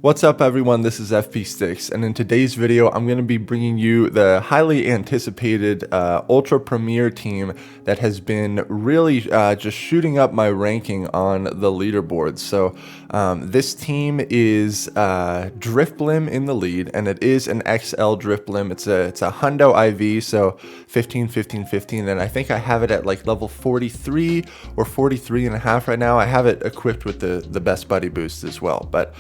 What's up everyone, this is FP Sticks, and in today's video I'm going to be bringing you the highly anticipated Ultra Premier team that has been really just shooting up my ranking on the leaderboard. So this team is Drifblim in the lead, and it is an XL Drifblim. It's a Hundo IV, so 15, 15, 15, and I think I have it at like level 43 or 43 and a half right now. I have it equipped with the best buddy boost as well, but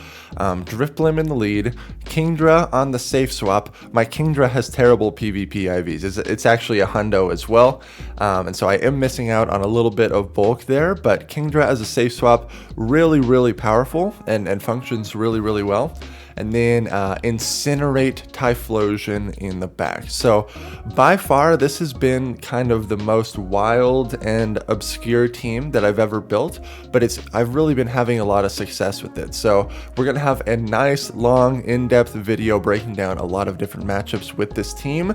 Drifblim in the lead, Kingdra on the safe swap. My Kingdra has terrible PvP IVs. It's actually a Hundo as well, and so I am missing out on a little bit of bulk there, but Kingdra as a safe swap, really powerful and functions really well. And then Incinerate Typhlosion in the back. So by far this has been kind of the most wild and obscure team that I've ever built, but I've really been having a lot of success with it. So we're gonna have a nice long in-depth video breaking down a lot of different matchups with this team.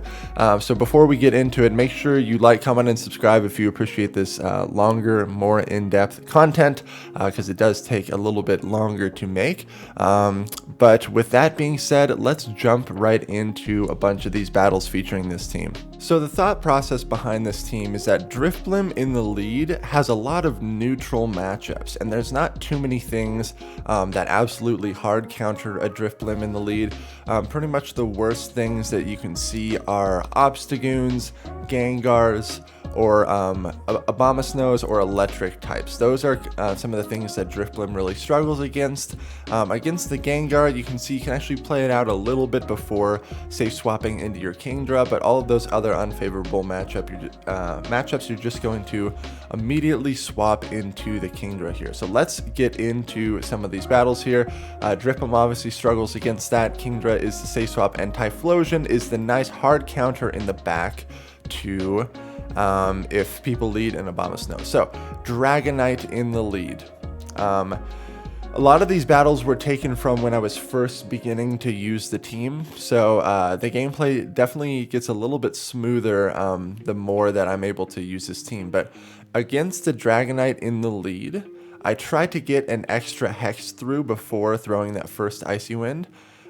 So before we get into it, make sure you like, comment, and subscribe if you appreciate this longer, more in-depth content, because it does take a little bit longer to make. But with that being said, let's jump right into a bunch of these battles featuring this team. So the thought process behind this team is that Drifblim in the lead has a lot of neutral matchups, and there's not too many things that absolutely hard counter a Drifblim in the lead. Pretty much the worst things that you can see are Obstagoons, Gengars, or Abomasnows or electric types. Those are some of the things that Drifblim really struggles against. Against the Gengar, you can see you can actually play it out a little bit before safe swapping into your Kingdra, but all of those other unfavorable matchups, you're just going to immediately swap into the Kingdra here. So let's get into some of these battles here. Drifblim obviously struggles against that. Kingdra is the safe swap, and Typhlosion is the nice hard counter in the back to if people lead an Abomasnow. So Dragonite in the lead. A lot of these battles were taken from when I was first beginning to use the team, so the gameplay definitely gets a little bit smoother the more that I'm able to use this team. But against the Dragonite in the lead, I tried to get an extra Hex through before throwing that first Icy Wind.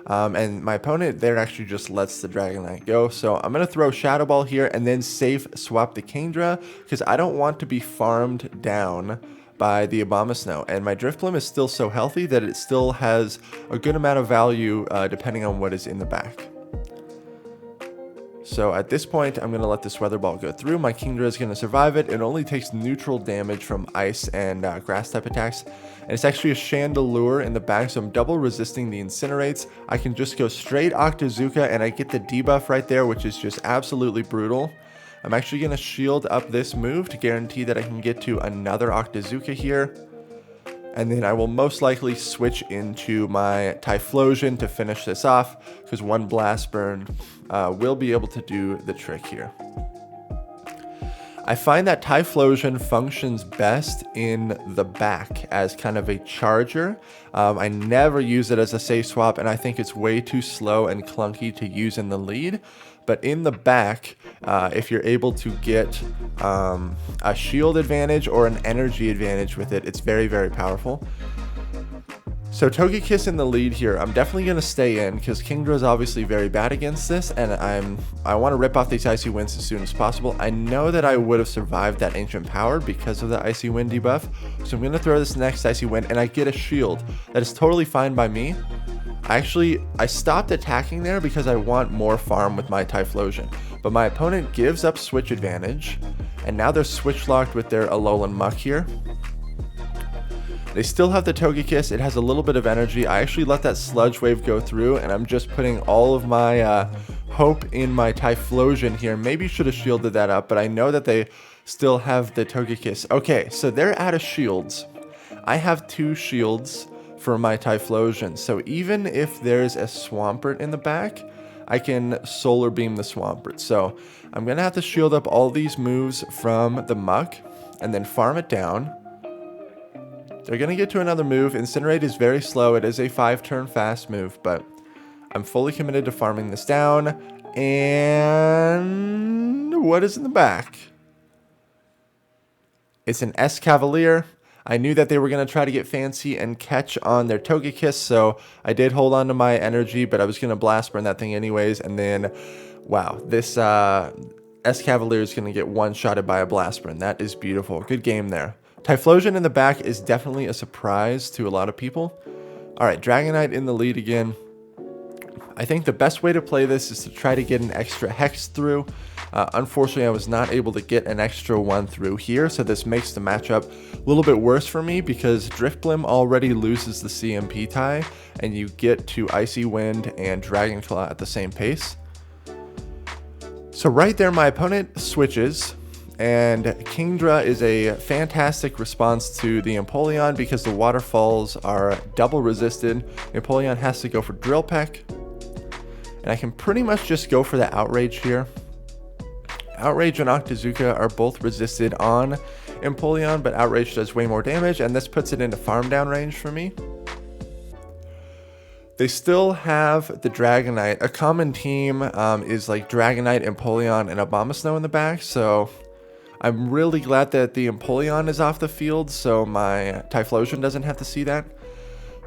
And my opponent there actually just lets the Dragonite go. So I'm going to throw Shadow Ball here and then safe swap the Kingdra, because I don't want to be farmed down by the Abomasnow. And my Drifblim is still so healthy that it still has a good amount of value depending on what is in the back. So at this point, I'm going to let this Weather Ball go through. My Kingdra is going to survive it. It only takes neutral damage from ice and grass type attacks. And it's actually a Chandelure in the back, so I'm double resisting the Incinerates. I can just go straight Octazooka, and I get the debuff right there, which is just absolutely brutal. I'm actually going to shield up this move to guarantee that I can get to another Octazooka here. And then I will most likely switch into my Typhlosion to finish this off, because one Blast Burn will be able to do the trick here. I find that Typhlosion functions best in the back as kind of a charger. I never use it as a safe swap, and I think it's way too slow and clunky to use in the lead. But in the back, if you're able to get a shield advantage or an energy advantage with it, it's very powerful. So Togekiss in the lead here, I'm definitely going to stay in, because Kingdra is obviously very bad against this, and I want to rip off these Icy Winds as soon as possible. I know that I would have survived that Ancient Power because of the Icy Wind debuff, so I'm going to throw this next Icy Wind, and I get a shield. That is totally fine by me. I stopped attacking there because I want more farm with my Typhlosion, but my opponent gives up switch advantage, and now they're switch locked with their Alolan Muck here. They still have the Togekiss. It has a little bit of energy. I actually let that Sludge Wave go through, and I'm just putting all of my hope in my Typhlosion here. Maybe should have shielded that up, but I know that they still have the Togekiss. Okay, so they're out of shields. I have 2 shields for my Typhlosion, so even if there's a Swampert in the back, I can Solar Beam the Swampert. So I'm going to have to shield up all these moves from the Muck and then farm it down. They're going to get to another move. Incinerate is very slow. It is a 5-turn fast move, but I'm fully committed to farming this down. And what is in the back? It's an Escavalier. I knew that they were going to try to get fancy and catch on their Togekiss, so I did hold on to my energy, but I was going to blast burn that thing anyways, and then, wow, this Escavalier is going to get one-shotted by a blast burn. That is beautiful. Good game there. Typhlosion in the back is definitely a surprise to a lot of people. All right, Dragonite in the lead again. I think the best way to play this is to try to get an extra Hex through. Unfortunately, I was not able to get an extra one through here, so this makes the matchup a little bit worse for me because Drifblim already loses the CMP tie, and you get to Icy Wind and Dragon Claw at the same pace. So right there, my opponent switches, and Kingdra is a fantastic response to the Empoleon because the waterfalls are double resisted. Empoleon has to go for Drill Peck, and I can pretty much just go for the Outrage here. Outrage and Octazooka are both resisted on Empoleon, but Outrage does way more damage, and this puts it into farm down range for me. They still have the Dragonite. A common team is like Dragonite, Empoleon, and Abomasnow in the back, so I'm really glad that the Empoleon is off the field, so my Typhlosion doesn't have to see that.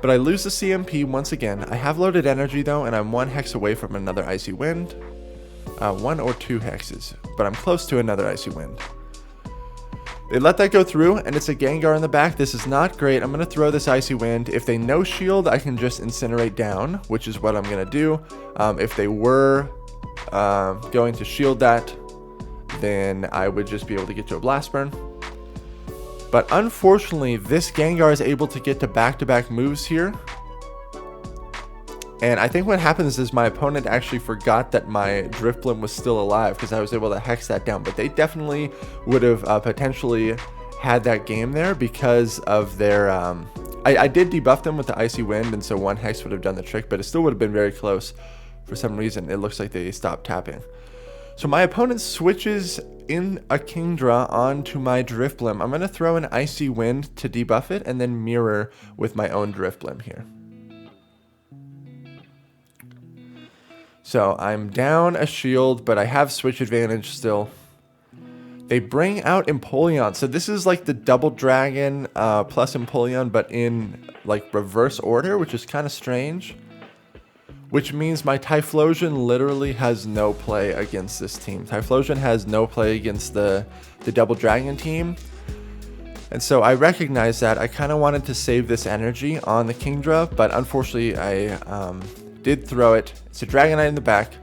But I lose the CMP once again. I have loaded energy though, and I'm one Hex away from another Icy Wind. 1 or 2 hexes, but I'm close to another Icy Wind. They let that go through, and it's a Gengar in the back. This is not great. I'm going to throw this Icy Wind. If they no shield, I can just Incinerate down, which is what I'm going to do. If they were going to shield that, then I would just be able to get to a Blast Burn. But unfortunately, this Gengar is able to get to back-to-back moves here. And I think what happens is my opponent actually forgot that my Drifblim was still alive because I was able to Hex that down. But they definitely would have potentially had that game there because of their... I did debuff them with the Icy Wind, and so one Hex would have done the trick, but it still would have been very close. For some reason, it looks like they stopped tapping. So my opponent switches in a Kingdra onto my Drifblim. I'm going to throw an Icy Wind to debuff it and then mirror with my own Drifblim here. So I'm down a shield, but I have switch advantage still. They bring out Empoleon. So this is like the double dragon plus Empoleon, but in like reverse order, which is kind of strange. Which means my Typhlosion literally has no play against this team. Typhlosion has no play against the double dragon team. And so I recognize that. I kind of wanted to save this energy on the Kingdra, but unfortunately I did throw it. It's a Dragonite in the back.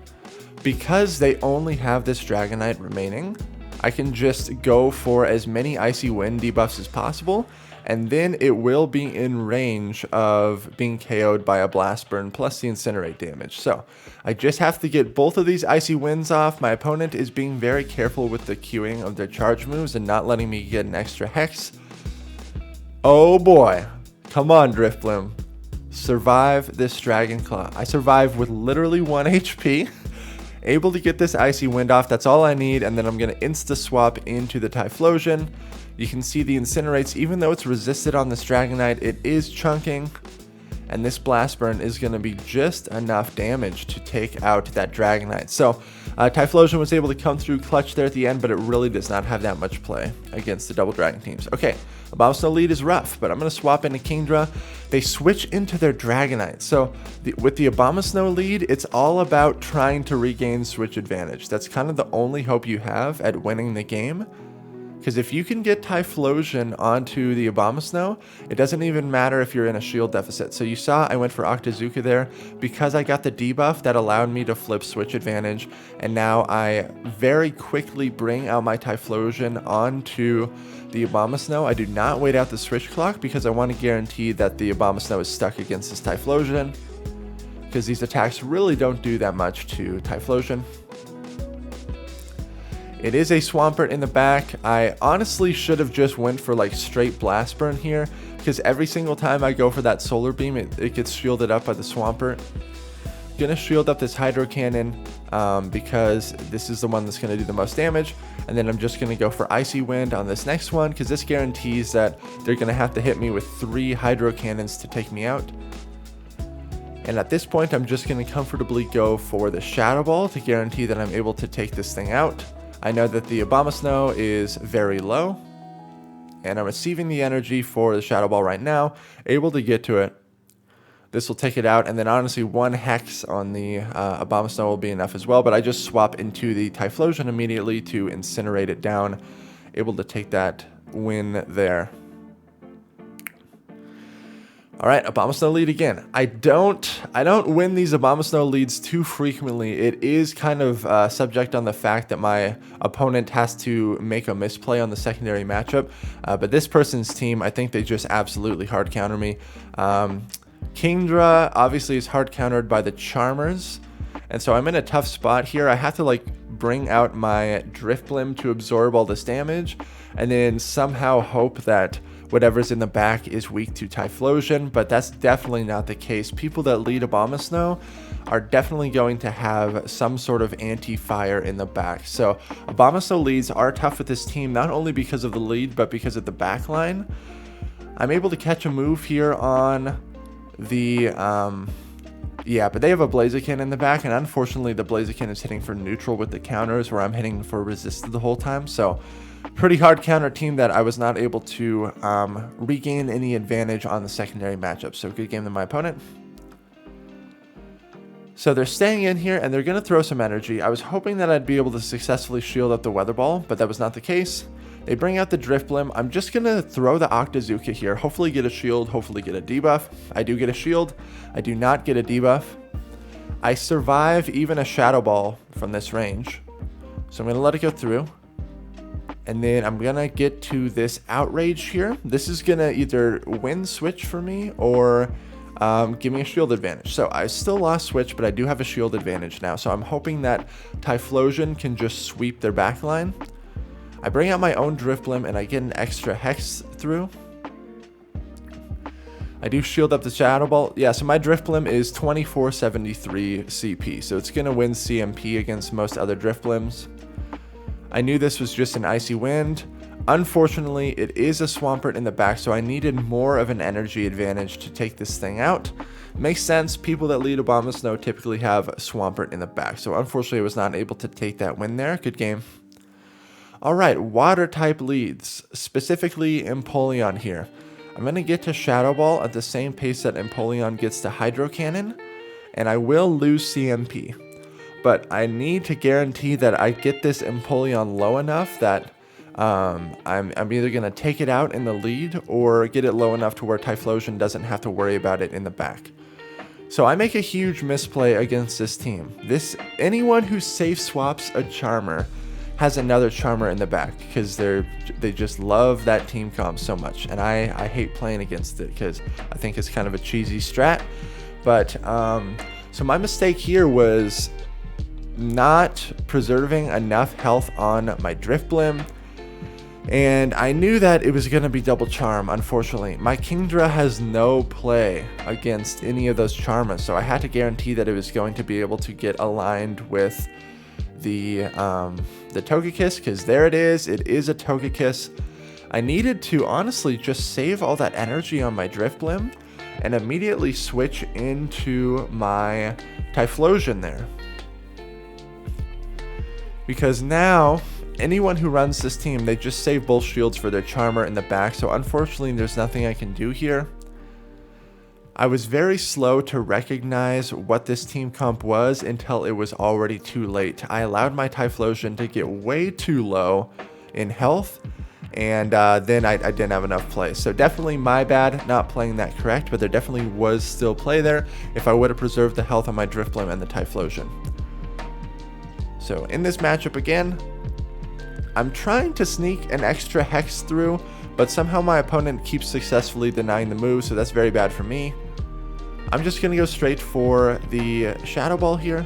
Because they only have this Dragonite remaining, I can just go for as many Icy Wind debuffs as possible, and then it will be in range of being KO'd by a Blast Burn plus the Incinerate damage. So I just have to get both of these Icy Winds off. My opponent is being very careful with the queuing of their charge moves and not letting me get an extra Hex. Oh boy. Come on, Drifblim. Survive this Dragon Claw. I survived with literally 1 HP. Able to get this Icy Wind off. That's all I need. And then I'm going to insta-swap into the Typhlosion. You can see the Incinerates, even though it's resisted on this Dragonite, it is chunking. And this Blast Burn is going to be just enough damage to take out that Dragonite. So Typhlosion was able to come through clutch there at the end, but it really does not have that much play against the double dragon teams. Okay, Abomasnow lead is rough, but I'm going to swap into Kingdra. They switch into their Dragonite. So with the Abomasnow lead, it's all about trying to regain switch advantage. That's kind of the only hope you have at winning the game. Because if you can get Typhlosion onto the Abomasnow, it doesn't even matter if you're in a shield deficit. So you saw I went for Octazooka there because I got the debuff that allowed me to flip switch advantage. And now I very quickly bring out my Typhlosion onto the Abomasnow. I do not wait out the switch clock because I want to guarantee that the Abomasnow is stuck against this Typhlosion. Because these attacks really don't do that much to Typhlosion. It is a Swampert in the back. I honestly should have just went for like straight Blast Burn here, because every single time I go for that Solar Beam, it gets shielded up by the Swampert. Gonna shield up this Hydro Cannon because this is the one that's gonna do the most damage, and then I'm just gonna go for Icy Wind on this next one because this guarantees that they're gonna have to hit me with 3 Hydro Cannons to take me out. And at this point, I'm just gonna comfortably go for the Shadow Ball to guarantee that I'm able to take this thing out. I know that the Abomasnow is very low, and I'm receiving the energy for the Shadow Ball right now, able to get to it. This will take it out, and then honestly, one Hex on the Abomasnow will be enough as well, but I just swap into the Typhlosion immediately to incinerate it down, able to take that win there. All right, Abomasnow lead again. I don't win these Abomasnow leads too frequently. It is kind of subject on the fact that my opponent has to make a misplay on the secondary matchup, but this person's team, I think they just absolutely hard counter me. Kingdra obviously is hard countered by the Charmers, and so I'm in a tough spot here. I have to like bring out my Drifblim to absorb all this damage, and then somehow hope that whatever's in the back is weak to Typhlosion, but that's definitely not the case. People that lead Abomasnow are definitely going to have some sort of anti-fire in the back. So Abomasnow leads are tough with this team, not only because of the lead, but because of the back line. I'm able to catch a move here on the yeah, but they have a Blaziken in the back, and unfortunately the Blaziken is hitting for neutral with the counters, where I'm hitting for resisted the whole time. So pretty hard counter team that I was not able to regain any advantage on the secondary matchup. So good game to my opponent. So they're staying in here, and they're going to throw some energy. I was hoping that I'd be able to successfully shield up the Weather Ball, but that was not the case. They bring out the Drifblim. I'm just going to throw the Octazooka here, hopefully get a shield, hopefully get a debuff. I do get a shield. I do not get a debuff. I survive even a Shadow Ball from this range. So I'm going to let it go through. And then I'm going to get to this Outrage here. This is going to either win switch for me or give me a shield advantage. So I still lost switch, but I do have a shield advantage now. So I'm hoping that Typhlosion can just sweep their backline. I bring out my own Drifblim and I get an extra Hex through. I do shield up the Shadow Ball. Yeah, so my Drifblim is 2473 CP. So it's going to win CMP against most other Drifblims. I knew this was just an Icy Wind. Unfortunately, it is a Swampert in the back, so I needed more of an energy advantage to take this thing out. Makes sense. People that lead Abomasnow typically have Swampert in the back, so unfortunately I was not able to take that win there. Good game. Alright, water type leads, specifically Empoleon here. I'm going to get to Shadow Ball at the same pace that Empoleon gets to Hydro Cannon, and I will lose CMP. But I need to guarantee that I get this Empoleon low enough that I'm either going to take it out in the lead or get it low enough to where Typhlosion doesn't have to worry about it in the back. So I make a huge misplay against this team. Anyone who safe swaps a Charmer has another Charmer in the back because they just love that team comp so much, and I hate playing against it because I think it's kind of a cheesy strat. But so my mistake here was not preserving enough health on my Drifblim, and I knew that it was going to be double charm. Unfortunately, my Kingdra has no play against any of those Charmers, so I had to guarantee that it was going to be able to get aligned with the Togekiss, because there it is a Togekiss. I needed to honestly just save all that energy on my Drifblim and immediately switch into my Typhlosion there, because now anyone who runs this team, they just save both shields for their Charmer in the back, so unfortunately there's nothing I can do here. I was very slow to recognize what this team comp was until it was already too late. I allowed my Typhlosion to get way too low in health, and then I didn't have enough play. So definitely my bad not playing that correct, but there definitely was still play there if I would have preserved the health on my Drifblim and the Typhlosion. So in this matchup again, I'm trying to sneak an extra Hex through, but somehow my opponent keeps successfully denying the move, so that's very bad for me. I'm just going to go straight for the Shadow Ball here.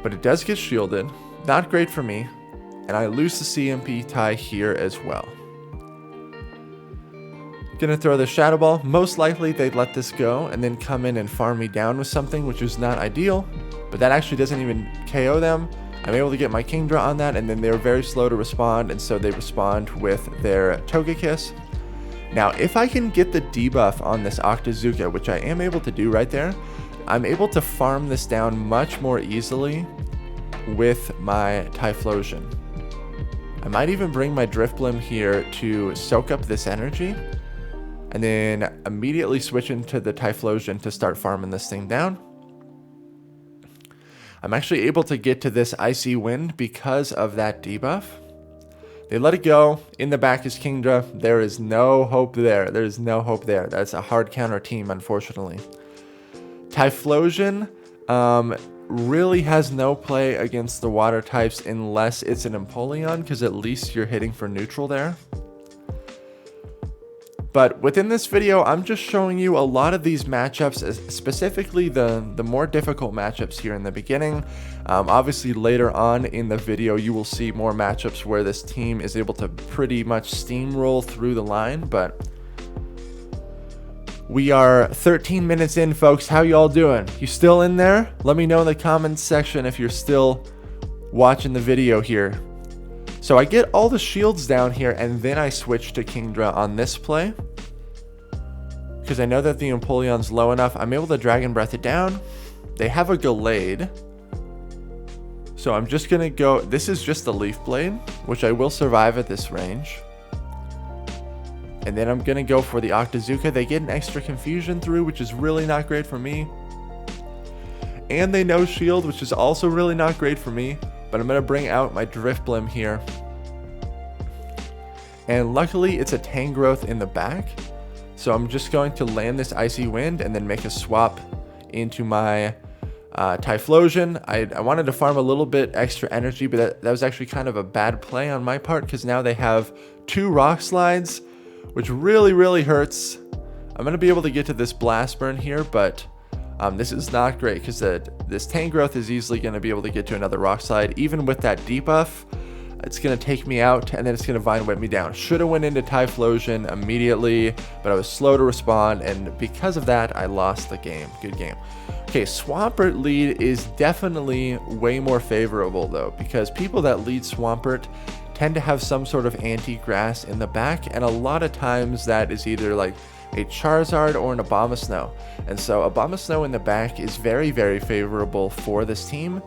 But it does get shielded. Not great for me. And I lose the CMP tie here as well. Gonna throw the Shadow Ball. Most likely they'd let this go and then come in and farm me down with something, which is not ideal. But that actually doesn't even KO them. I'm able to get my Kingdra on that, and then they're very slow to respond, and so they respond with their Togekiss. Now, if I can get the debuff on this Octazooka, which I am able to do right there, I'm able to farm this down much more easily with my Typhlosion. I might even bring my Drifblim here to soak up this energy, and then immediately switch into the Typhlosion to start farming this thing down. I'm actually able to get to this Icy Wind because of that debuff. They let it go. In the back is Kingdra. There is no hope there. There is no hope there. That's a hard counter team, unfortunately. Typhlosion really has no play against the water types unless it's an Empoleon, because at least you're hitting for neutral there. But within this video, I'm just showing you a lot of these matchups, specifically the more difficult matchups here in the beginning. Obviously, later on in the video, you will see more matchups where this team is able to pretty much steamroll through the line. But we are 13 minutes in, folks. How y'all doing? You still in there? Let me know in the comments section if you're still watching the video here. So I get all the shields down here, and then I switch to Kingdra on this play, because I know that the Empoleon's low enough. I'm able to Dragon Breath it down. They have a Gallade, so I'm just going to go... This is just the Leaf Blade, which I will survive at this range. And then I'm going to go for the Octazooka. They get an extra Confusion through, which is really not great for me. And they no shield, which is also really not great for me. But I'm going to bring out my Drifblim here. And luckily, it's a Tangrowth in the back. So I'm just going to land this Icy Wind and then make a swap into my Typhlosion. I wanted to farm a little bit extra energy, but that was actually kind of a bad play on my part, because now they have 2 Rock Slides, which really, really hurts. I'm going to be able to get to this Blast Burn here, but... this is not great, because this Tangrowth is easily going to be able to get to another Rock Slide. Even with that debuff, it's going to take me out, and then it's going to Vine Whip me down. Should have went into Typhlosion immediately, but I was slow to respond, and because of that, I lost the game. Good game. Okay, Swampert lead is definitely way more favorable, though, because people that lead Swampert tend to have some sort of anti-grass in the back, and a lot of times that is either like a Charizard or an Abomasnow. And so Abomasnow in the back is very, very favorable for this team.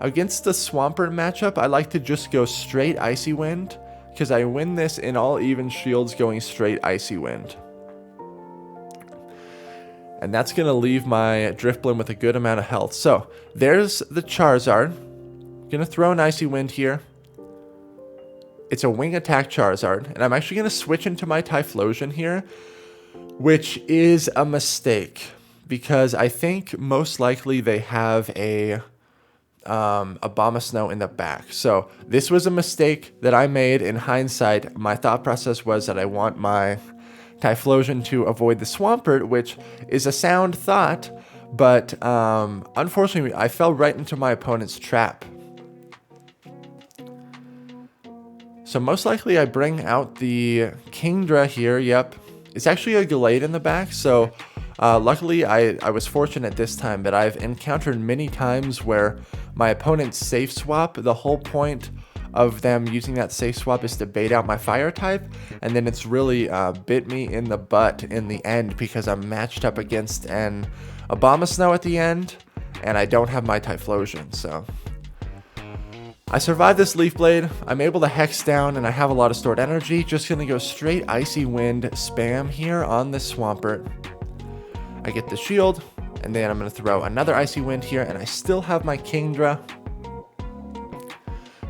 Against the Swampert matchup, I like to just go straight Icy Wind, because I win this in all even shields going straight Icy Wind. And that's going to leave my Drifblim with a good amount of health. So there's the Charizard. Going to throw an Icy Wind here. It's a Wing Attack Charizard, and I'm actually going to switch into my Typhlosion here, which is a mistake, because I think most likely they have a Abomasnow in the back. So this was a mistake that I made in hindsight. My thought process was that I want my Typhlosion to avoid the Swampert, which is a sound thought, but unfortunately I fell right into my opponent's trap. So most likely I bring out the Kingdra here. Yep. It's actually a Gallade in the back, so luckily I was fortunate this time, but I've encountered many times where my opponent's safe swap, the whole point of them using that safe swap is to bait out my fire type, and then it's really bit me in the butt in the end, because I'm matched up against an Abomasnow at the end, and I don't have my Typhlosion, so... I survived this Leaf Blade, I'm able to Hex down, and I have a lot of stored energy. Just going to go straight Icy Wind spam here on this Swampert. I get the shield, and then I'm going to throw another Icy Wind here, and I still have my Kingdra.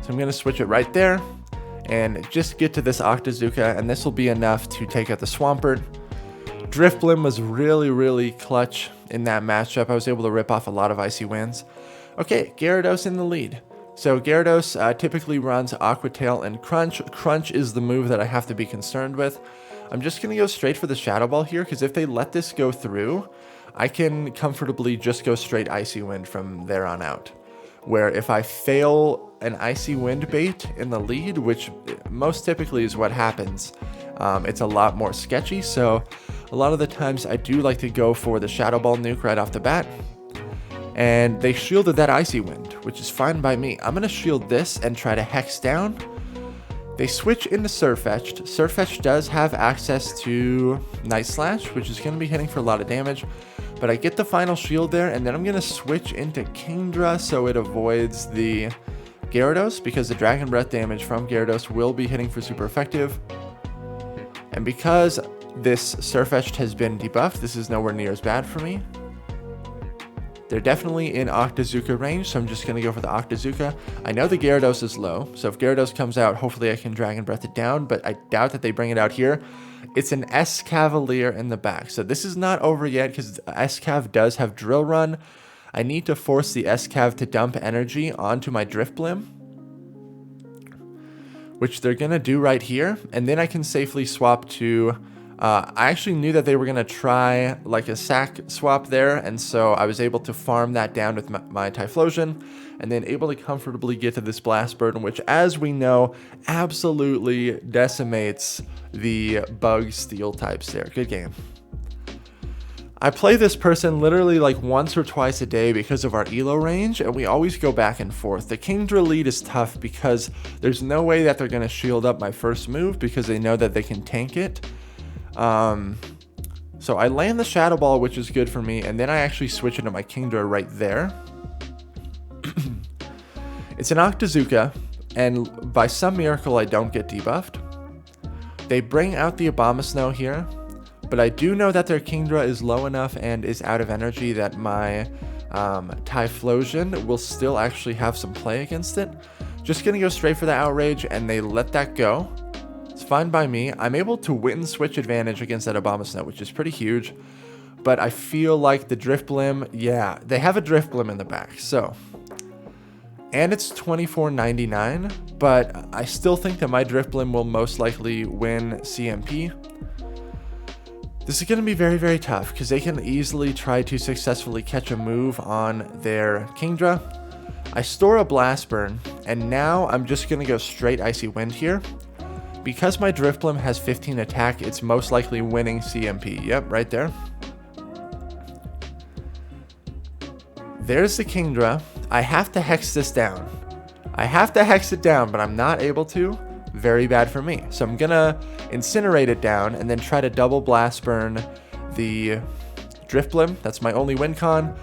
So I'm going to switch it right there, and just get to this Octazooka, and this will be enough to take out the Swampert. Drifblim was really, really clutch in that matchup. I was able to rip off a lot of Icy Winds. Okay, Gyarados in the lead. So Gyarados typically runs Aqua Tail and Crunch. Crunch is the move that I have to be concerned with. I'm just going to go straight for the Shadow Ball here, because if they let this go through, I can comfortably just go straight Icy Wind from there on out. Where if I fail an Icy Wind bait in the lead, which most typically is what happens, it's a lot more sketchy. So a lot of the times I do like to go for the Shadow Ball nuke right off the bat. And they shielded that Icy Wind, which is fine by me. I'm going to shield this and try to Hex down. They switch into Surfetched. Surfetched does have access to Night Slash, which is going to be hitting for a lot of damage. But I get the final shield there, and then I'm going to switch into Kingdra so it avoids the Gyarados because the Dragon Breath damage from Gyarados will be hitting for super effective. And because this Surfetched has been debuffed, this is nowhere near as bad for me. They're definitely in Octazooka range, so I'm just going to go for the Octazooka. I know the Gyarados is low, so if Gyarados comes out, hopefully I can Dragon Breath it down, but I doubt that they bring it out here. It's an Escavalier in the back, so this is not over yet because Escav does have Drill Run. I need to force the Escav to dump energy onto my Drifblim, which they're going to do right here, and then I can safely swap to... I actually knew that they were going to try like a sack swap there, and so I was able to farm that down with my Typhlosion, and then able to comfortably get to this Blast Burden, which, as we know, absolutely decimates the Bug Steel types there. Good game. I play this person literally like once or twice a day because of our ELO range, and we always go back and forth. The Kingdra lead is tough because there's no way that they're going to shield up my first move because they know that they can tank it. So I land the Shadow Ball, which is good for me, and then I actually switch into my Kingdra right there. It's an Octazooka, and by some miracle I don't get debuffed. They bring out the Abomasnow here, but I do know that their Kingdra is low enough and is out of energy that my Typhlosion will still actually have some play against it. Just gonna go straight for the Outrage, and they let that go. It's fine by me. I'm able to win switch advantage against that Abomasnow, which is pretty huge. But I feel like the Drifblim, yeah, they have a Drifblim in the back. So, and it's $24.99, but I still think that my Drifblim will most likely win CMP. This is going to be very, very tough because they can easily try to successfully catch a move on their Kingdra. I store a Blast Burn, and now I'm just going to go straight Icy Wind here. Because my Drifblim has 15 attack, it's most likely winning CMP. Yep, right there. There's the Kingdra. I have to Hex this down. I have to Hex it down, but I'm not able to. Very bad for me. So I'm going to Incinerate it down and then try to double Blast Burn the Drifblim. That's my only win con.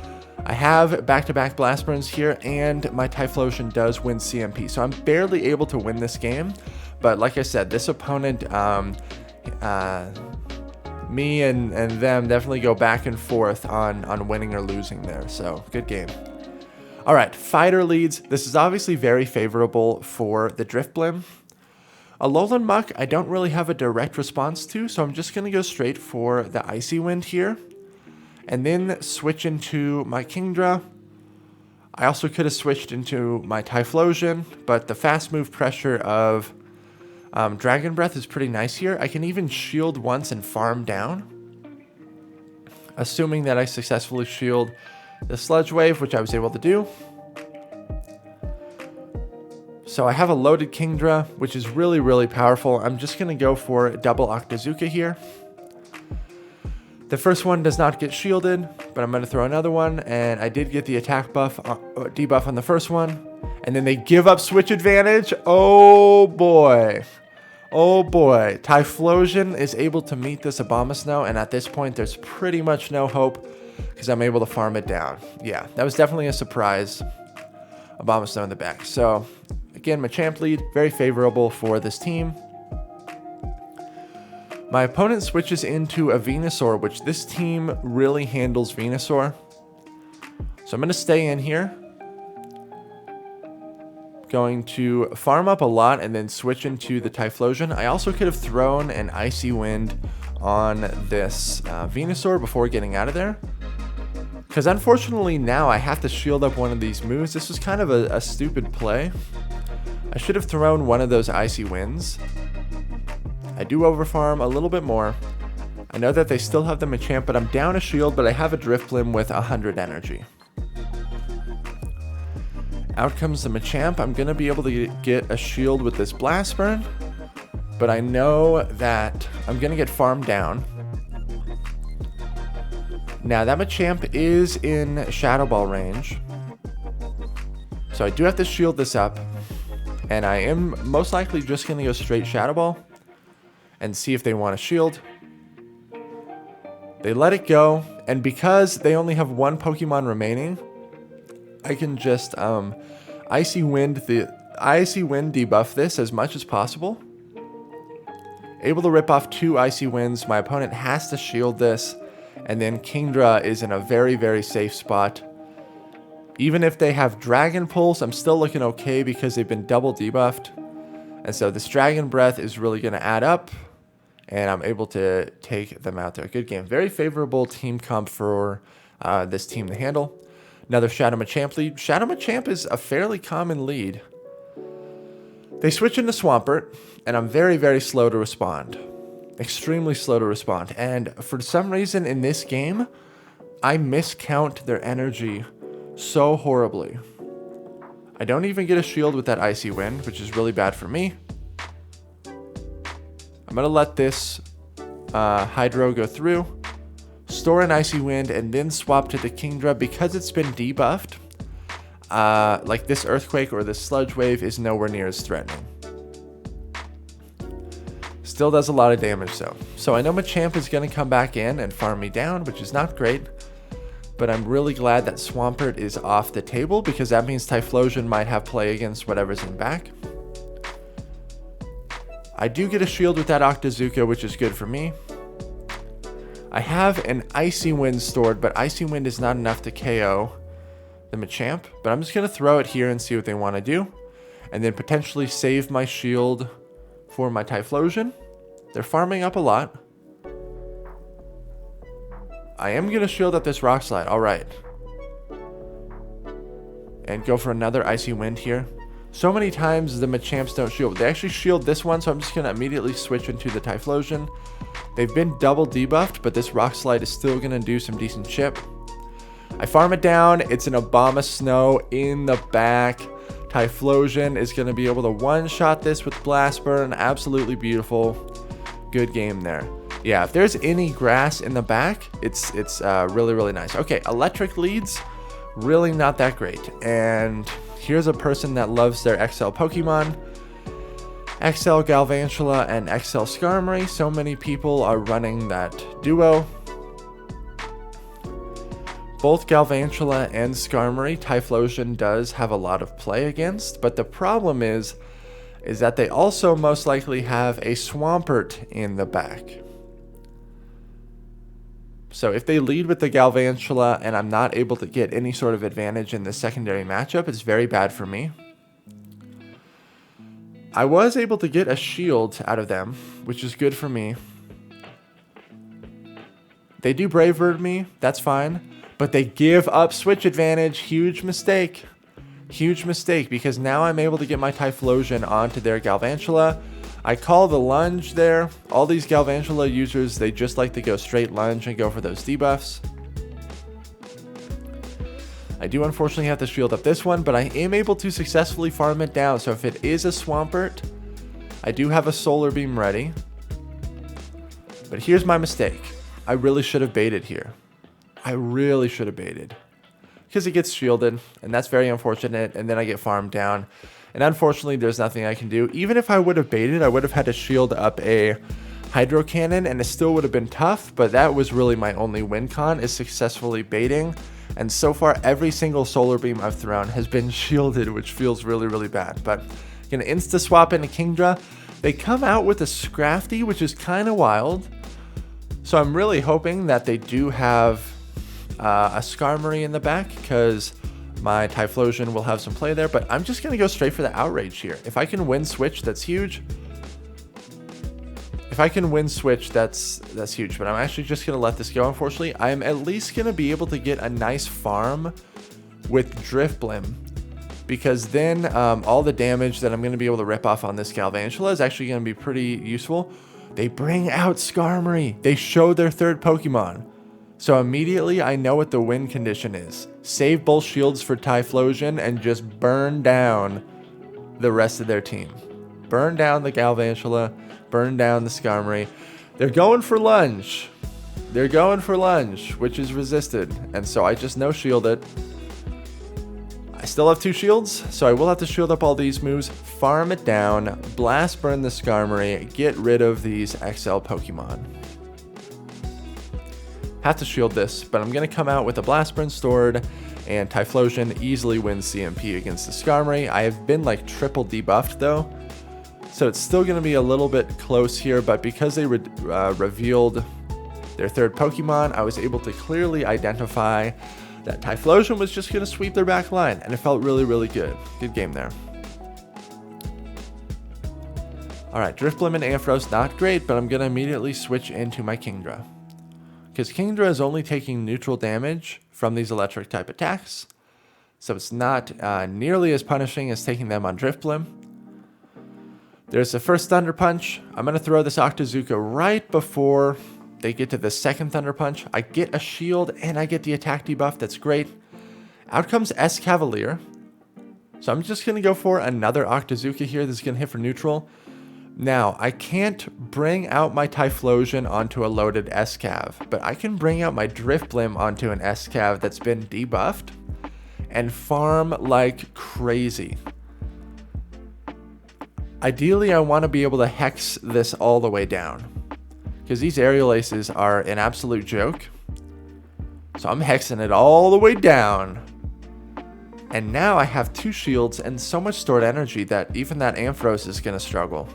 I have back-to-back Blast Burns here, and my Typhlosion does win CMP. So I'm barely able to win this game. But like I said, this opponent, me and them definitely go back and forth on winning or losing there. So good game. All right, fighter leads. This is obviously very favorable for the Drifblim. Alolan Muck, I don't really have a direct response to, so I'm just going to go straight for the Icy Wind here. And then switch into my Kingdra. I also could have switched into my Typhlosion, but the fast move pressure of Dragon Breath is pretty nice here. I can even shield once and farm down, assuming that I successfully shield the Sludge Wave, which I was able to do. So I have a loaded Kingdra, which is really, really powerful. I'm just going to go for double Octazooka here. The first one does not get shielded, but I'm going to throw another one, and I did get the attack buff, debuff on the first one. And then they give up switch advantage. Oh boy. Oh boy, Typhlosion is able to meet this Abomasnow, and at this point there's pretty much no hope because I'm able to farm it down. Yeah, that was definitely a surprise. Abomasnow in the back. So, again, Machamp lead, very favorable for this team. My opponent switches into a Venusaur, which this team really handles Venusaur. So I'm going to stay in here. Going to farm up a lot and then switch into the Typhlosion. I also could have thrown an Icy Wind on this Venusaur before getting out of there, because unfortunately now I have to shield up one of these moves. This was kind of a stupid play. I should have thrown one of those Icy Winds. I do overfarm a little bit more. I know that they still have the Machamp, but I'm down a shield, but I have a Drifblim with 100 energy. Out comes the Machamp. I'm going to be able to get a shield with this Blast Burn, but I know that I'm going to get farmed down. Now, that Machamp is in Shadow Ball range, so I do have to shield this up, and I am most likely just going to go straight Shadow Ball and see if they want a shield. They let it go, and because they only have one Pokemon remaining, I can just Icy Wind the Icy Wind debuff this as much as possible. Able to rip off 2 Icy Winds. My opponent has to shield this. And then Kingdra is in a very, very safe spot. Even if they have Dragon Pulse, I'm still looking okay because they've been double debuffed. And so this Dragon Breath is really going to add up. And I'm able to take them out there. Good game. Very favorable team comp for this team to handle. Another Shadow Machamp lead. Shadow Machamp is a fairly common lead. They switch into Swampert, and I'm very, very slow to respond. Extremely slow to respond. And for some reason in this game, I miscount their energy so horribly. I don't even get a shield with that Icy Wind, which is really bad for me. I'm going to let this Hydro go through, store an Icy Wind, and then swap to the Kingdra. Because it's been debuffed, like this Earthquake or this Sludge Wave is nowhere near as threatening. Still does a lot of damage though. So I know Machamp is going to come back in and farm me down, which is not great. But I'm really glad that Swampert is off the table because that means Typhlosion might have play against whatever's in back. I do get a shield with that Octazooka, which is good for me. I have an Icy Wind stored, but Icy Wind is not enough to KO the Machamp. But I'm just going to throw it here and see what they want to do. And then potentially save my shield for my Typhlosion. They're farming up a lot. I am going to shield up this Rock Slide. Alright. And go for another Icy Wind here. So many times the Machamps don't shield. They actually shield this one, so I'm just going to immediately switch into the Typhlosion. They've been double debuffed, but this Rock Slide is still going to do some decent chip. I farm it down. It's an Abomasnow in the back. Typhlosion is going to be able to one-shot this with Blast Burn. Absolutely beautiful. Good game there. Yeah, if there's any grass in the back, it's really, really nice. Okay, electric leads, really not that great. And here's a person that loves their XL Pokemon. XL Galvantula and XL Skarmory. So many people are running that duo. Both Galvantula and Skarmory, Typhlosion does have a lot of play against, but the problem is that they also most likely have a Swampert in the back. So if they lead with the Galvantula and I'm not able to get any sort of advantage in the secondary matchup, it's very bad for me. I was able to get a shield out of them, which is good for me. They do Brave Bird me, that's fine. But they give up switch advantage. Huge mistake. Huge mistake, because now I'm able to get my Typhlosion onto their Galvantula. I call the lunge there. All these Galvantula users, they just like to go straight lunge and go for those debuffs. I do unfortunately have to shield up this one, but I am able to successfully farm it down. So if it is a Swampert, I do have a Solar Beam ready. But here's my mistake. I really should have baited here. I really should have baited. Because it gets shielded, and that's very unfortunate, and then I get farmed down. And unfortunately, there's nothing I can do. Even if I would have baited, I would have had to shield up a Hydro Cannon, and it still would have been tough, but that was really my only win con, is successfully baiting. And so far, every single Solar Beam I've thrown has been shielded, which feels really, really bad. But I'm going to insta-swap into Kingdra. They come out with a Scrafty, which is kind of wild. So I'm really hoping that they do have a Skarmory in the back, because my Typhlosion will have some play there. But I'm just going to go straight for the Outrage here. If I can win Switch, that's huge. If I can win Switch, that's huge. But I'm actually just going to let this go, unfortunately. I'm at least going to be able to get a nice farm with Drifblim, because then all the damage that I'm going to be able to rip off on this Galvantula is actually going to be pretty useful. They bring out Skarmory. They show their third Pokemon. So immediately I know what the win condition is. Save both shields for Typhlosion and just burn down the rest of their team. Burn down the Galvantula, burn down the Skarmory. They're going for lunge. They're going for lunge, which is resisted. And so I just no-shield it. I still have 2 shields, so I will have to shield up all these moves, farm it down, blast burn the Skarmory, get rid of these XL Pokemon. Have to shield this, but I'm going to come out with a Blast Burn stored, And Typhlosion easily wins CMP against the Skarmory. I have been like triple debuffed though, so it's still going to be a little bit close here, but because they revealed their third Pokemon, I was able to clearly identify that Typhlosion was just going to sweep their back line, and it felt really, really good. Good game there. Alright, Drifblim and Ampharos, not great, but I'm going to immediately switch into my Kingdra. Because Kingdra is only taking neutral damage from these electric type attacks, so it's not nearly as punishing as taking them on Drifblim. There's the first Thunder Punch. I'm going to throw this Octazooka right before they get to the second Thunder Punch. I get a shield and I get the attack debuff. That's great. Out comes Escavalier. So I'm just going to go for another Octazooka here. This is going to hit for neutral. Now, I can't bring out my Typhlosion onto a loaded Escav, but I can bring out my Drifblim onto an Escav that's been debuffed and farm like crazy. Ideally, I want to be able to hex this all the way down, because these aerial aces are an absolute joke. So I'm hexing it all the way down. And now I have 2 shields and so much stored energy that even that Ampharos is going to struggle.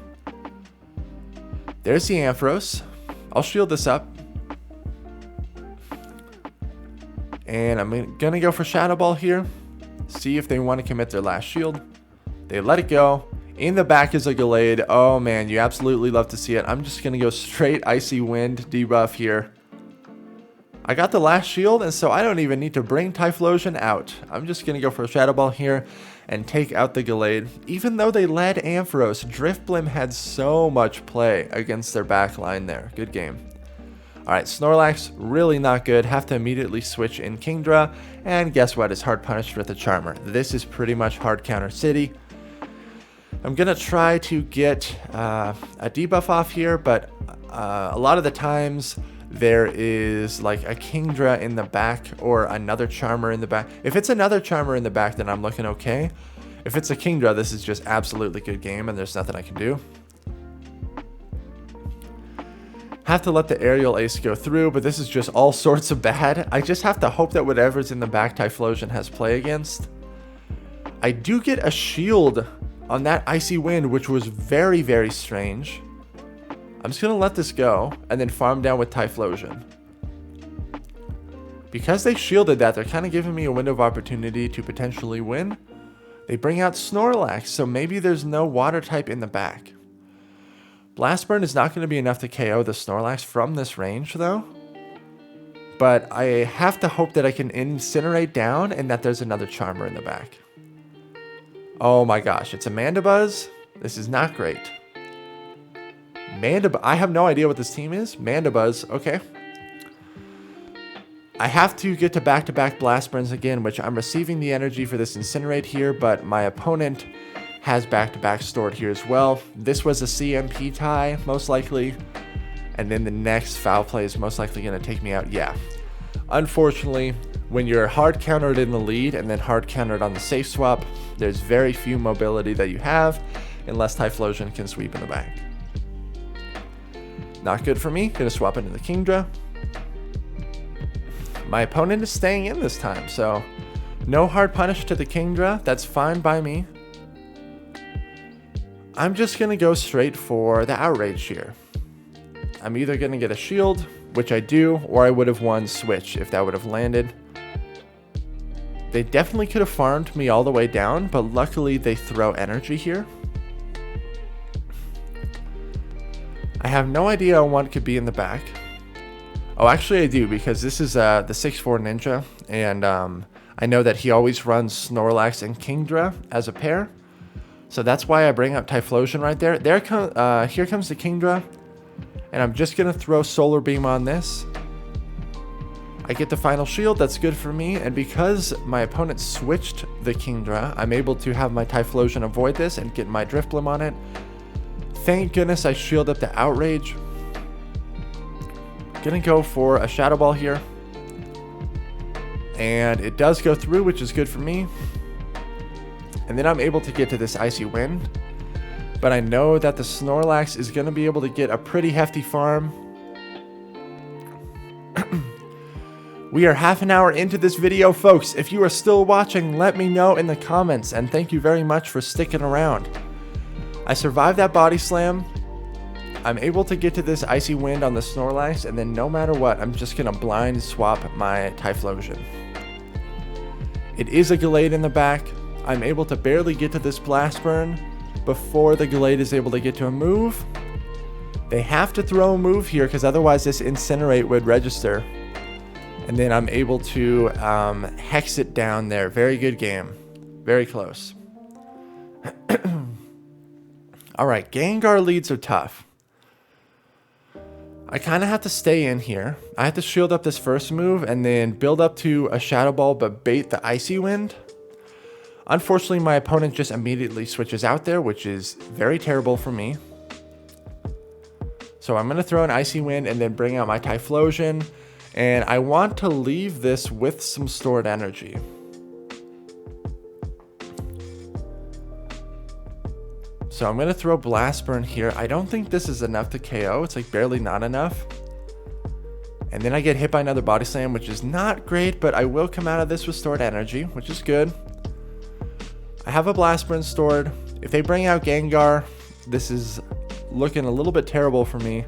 There's the Ampharos. I'll shield this up. And I'm going to go for Shadow Ball here. See if they want to commit their last shield. They let it go. In the back is a Gallade. Oh man, you absolutely love to see it. I'm just going to go straight Icy Wind debuff here. I got the last shield, and so I don't even need to bring Typhlosion out. I'm just going to go for a Shadow Ball here and take out the Gallade. Even though they led Ampharos, Drifblim had so much play against their back line there. Good game. Alright, Snorlax, really not good. Have to immediately switch in Kingdra. And guess what? It's hard punished with a Charmer. This is pretty much hard counter city. I'm going to try to get a debuff off here, but a lot of the times there is like a Kingdra in the back or another Charmer in the back. If it's another Charmer in the back, then I'm looking okay. If it's a Kingdra, this is just absolutely good game and there's nothing I can do. Have to let the aerial ace go through, but this is just all sorts of bad. I just have to hope that whatever's in the back Typhlosion has play against. I do get a shield on that Icy Wind, which was very, very strange. I'm just going to let this go and then farm down with Typhlosion. Because they shielded that, they're kind of giving me a window of opportunity to potentially win. They bring out Snorlax, so maybe there's no water type in the back. Blast Burn is not going to be enough to KO the Snorlax from this range though. But I have to hope that I can incinerate down and that there's another Charmer in the back. Oh my gosh, it's a Mandibuzz. This is not great. I have no idea what this team is. Mandibuzz, okay. I have to get to back-to-back Blast Burns again, which I'm receiving the energy for this Incinerate here, but my opponent has back-to-back stored here as well. This was a CMP tie, most likely. And then the next foul play is most likely going to take me out. Yeah. Unfortunately, when you're hard countered in the lead and then hard countered on the safe swap, there's very few mobility that you have unless Typhlosion can sweep in the back. Not good for me. Gonna swap into the Kingdra. My opponent is staying in this time, so no hard punish to the Kingdra. That's fine by me. I'm just gonna go straight for the Outrage here. I'm either gonna get a shield, which I do, or I would have won Switch if that would have landed. They definitely could have farmed me all the way down, but luckily they throw energy here. I have no idea what could be in the back. Oh, actually I do, because this is the 6'4 Ninja, and I know that he always runs Snorlax and Kingdra as a pair. So that's why I bring up Typhlosion right there. Here comes the Kingdra, and I'm just going to throw Solar Beam on this. I get the final shield, that's good for me, and because my opponent switched the Kingdra, I'm able to have my Typhlosion avoid this and get my Drifblim on it. Thank goodness I shield up the Outrage. Gonna go for a Shadow Ball here. And it does go through, which is good for me. And then I'm able to get to this Icy Wind. But I know that the Snorlax is gonna be able to get a pretty hefty farm. We are half an hour into this video, folks. If you are still watching, let me know in the comments, and thank you very much for sticking around. I survived that body slam. I'm able to get to this Icy Wind on the Snorlax, and then no matter what, I'm just going to blind swap my Typhlosion. It is a Gallade in the back. I'm able to barely get to this Blast Burn before the Gallade is able to get to a move. They have to throw a move here because otherwise this Incinerate would register. And then I'm able to hex it down there. Very good game. Very close. Alright, Gengar leads are tough. I kind of have to stay in here. I have to shield up this first move and then build up to a Shadow Ball but bait the Icy Wind. Unfortunately, my opponent just immediately switches out there, which is very terrible for me. So I'm going to throw an Icy Wind and then bring out my Typhlosion. And I want to leave this with some stored energy. So I'm going to throw Blast Burn here. I don't think this is enough to KO. It's like barely not enough. And then I get hit by another Body Slam, which is not great, but I will come out of this with stored energy, which is good. I have a Blast Burn stored. If they bring out Gengar, this is looking a little bit terrible for me.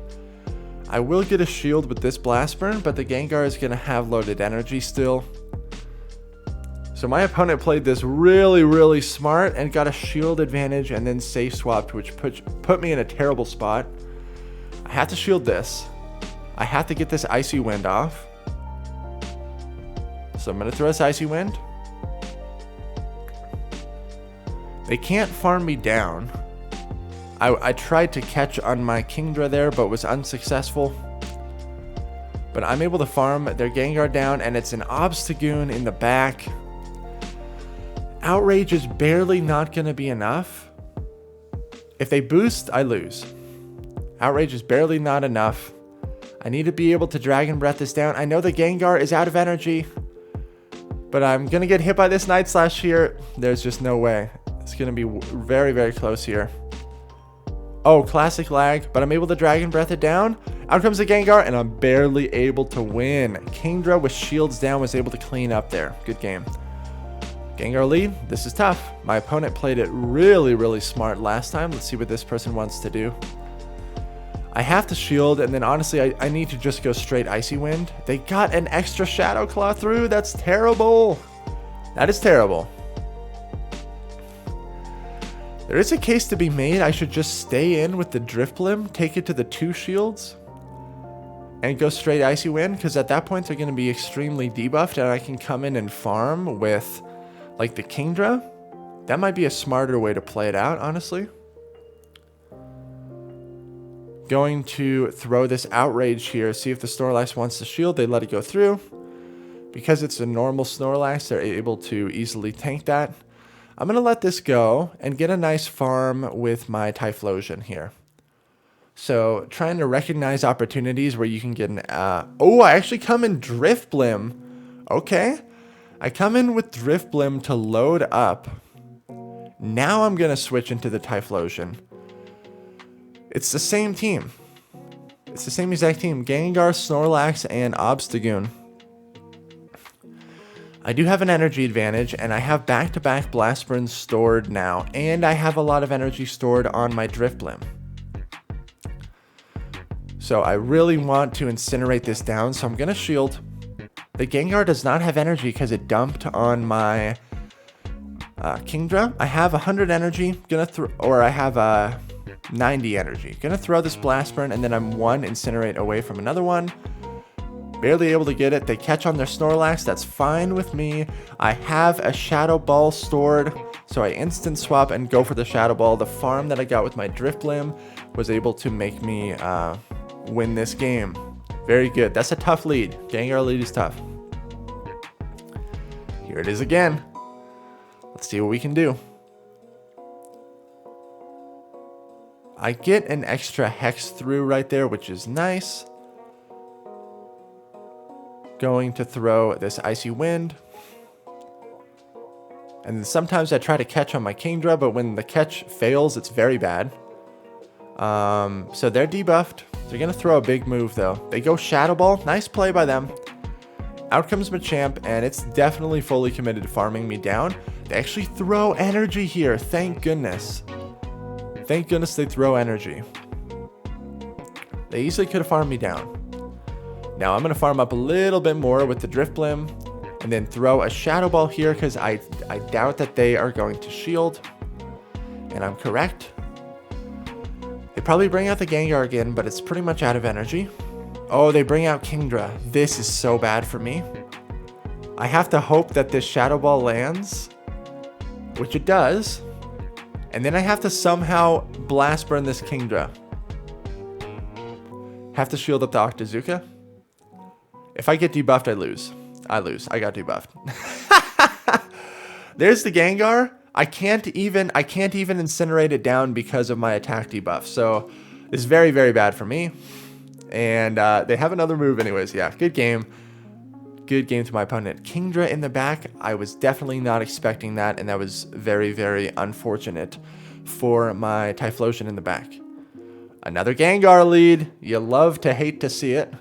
I will get a shield with this Blast Burn, but the Gengar is going to have loaded energy still. So my opponent played this really smart and got a shield advantage and then safe swapped, which put me in a terrible spot. I have to shield this. I have to get this Icy Wind off. So I'm going to throw this Icy Wind. They can't farm me down. I tried to catch on my Kingdra there, but was unsuccessful. But I'm able to farm their Gengar down, and it's an Obstagoon in the back. Outrage is barely not going to be enough. If they boost, I lose. Outrage is barely not enough. I need to be able to Dragon Breath this down. I know the Gengar is out of energy, but I'm going to get hit by this Night Slash here. There's just no way. It's going to be very close here. Oh, classic lag, but I'm able to Dragon Breath it down. Out comes the Gengar, and I'm barely able to win. Kingdra with shields down was able to clean up there. Good game. Gengar lead. This is tough. My opponent played it really smart last time. Let's see what this person wants to do. I have to shield, and then honestly, I need to just go straight Icy Wind. They got an extra Shadow Claw through. That's terrible. That is terrible. There is a case to be made. I should just stay in with the Drifblim, take it to the 2 shields, and go straight Icy Wind, because at that point they're going to be extremely debuffed, and I can come in and farm with, like, the Kingdra. That might be a smarter way to play it out, honestly. Going to throw this Outrage here, see if the Snorlax wants to shield. They let it go through. Because it's a normal Snorlax, they're able to easily tank that. I'm going to let this go and get a nice farm with my Typhlosion here. So, trying to recognize opportunities where you can get an... oh, I actually come in Drifblim. Okay. I come in with Drifblim to load up. Now I'm going to switch into the Typhlosion. It's the same team. It's the same exact team. Gengar, Snorlax, and Obstagoon. I do have an energy advantage, and I have back-to-back Blast Burns stored now, and I have a lot of energy stored on my Drifblim. So I really want to incinerate this down, so I'm going to shield. The Gengar does not have energy because it dumped on my Kingdra. I have 100 energy, or I have 90 energy. Gonna throw this Blast Burn, and then I'm 1 incinerate away from another one. Barely able to get it. They catch on their Snorlax. That's fine with me. I have a Shadow Ball stored, so I instant swap and go for the Shadow Ball. The farm that I got with my Drifblim was able to make me win this game. Very good. That's a tough lead. Gengar lead is tough. Here it is again. Let's see what we can do. I get an extra Hex through right there, which is nice. Going to throw this Icy Wind. And then sometimes I try to catch on my Kingdra, but when the catch fails, it's very bad. So they're debuffed. They're going to throw a big move, though. They go Shadow Ball. Nice play by them. out comes Machamp, and it's definitely fully committed to farming me down. They actually throw energy here. Thank goodness. Thank goodness they throw energy. They easily could have farmed me down. Now I'm going to farm up a little bit more with the Drifblim, and then throw a Shadow Ball here because I doubt that they are going to shield. And I'm correct. They probably bring out the Gengar again, but it's pretty much out of energy. Oh, they bring out Kingdra. This is so bad for me. I have to hope that this Shadow Ball lands, which it does. And then I have to somehow Blast Burn this Kingdra. Have to shield up the Octazooka. If I get debuffed, I lose. I got debuffed. There's the Gengar. I can't even incinerate it down because of my attack debuff. So this is very, very bad for me. And they have another move anyways. Yeah, good game. Good game to my opponent. Kingdra in the back. I was definitely not expecting that. And that was very, very unfortunate for my Typhlosion in the back. Another Gengar lead. You love to hate to see it.